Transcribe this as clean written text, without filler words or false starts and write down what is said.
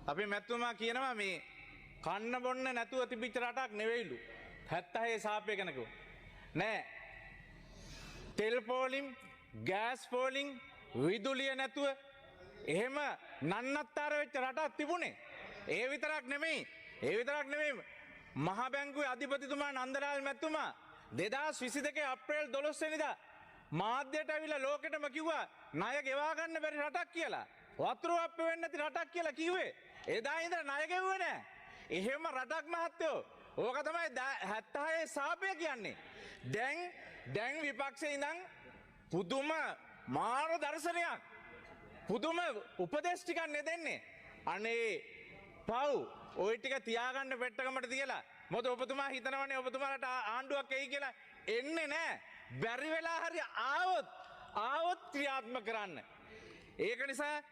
අපි මැතිතුමා කියනවා මේ කන්න බොන්න නැතුව තිබිච්ච රටක් නෙවෙයිලු. 76 සාපේ කනකෝ. නෑ. තෙල් පෝලිම්, ගෑස් පෝලිම්, විදුලිය නැතුව එහෙම නන්නත්තර වෙච්ච රටක් තිබුණේ. ඒ විතරක් නෙමෙයි. මහ බැංකුවේ අධිපතිතුමා නන්දලාල් මැතිතුමා 2022 අප්‍රේල් 12 වෙනිදා මාධ්‍යයට ඇවිල්ලා ලෝකෙටම කිව්වා ණය ගෙවා ගන්න බැරි රටක් කියලා. වතුර අප්ප වෙන්නේ නැති රටක් කියලා කිව්වේ. එදා ඉඳලා ණය ගෙවුවේ නෑ. එහෙම රටක් මහත්තයෝ. ඕක තමයි 76 සාපය කියන්නේ. දැන් විපක්ෂයේ ඉඳන් පුදුම මාර දර්ශනයක්. පුදුම උපදේශ ටිකක් නෙදෙන්නේ. අනේ පව් ওই ටික තියාගන්න පෙට්ටකමට තියලා. මොකද ඔබතුමා හිතනවනේ ඔබතුමාලට ආණ්ඩුවක් එයි කියලා. එන්නේ නෑ. බැරි වෙලා හරි ආවොත් ක්‍රියාත්මක කරන්න. ඒක නිසා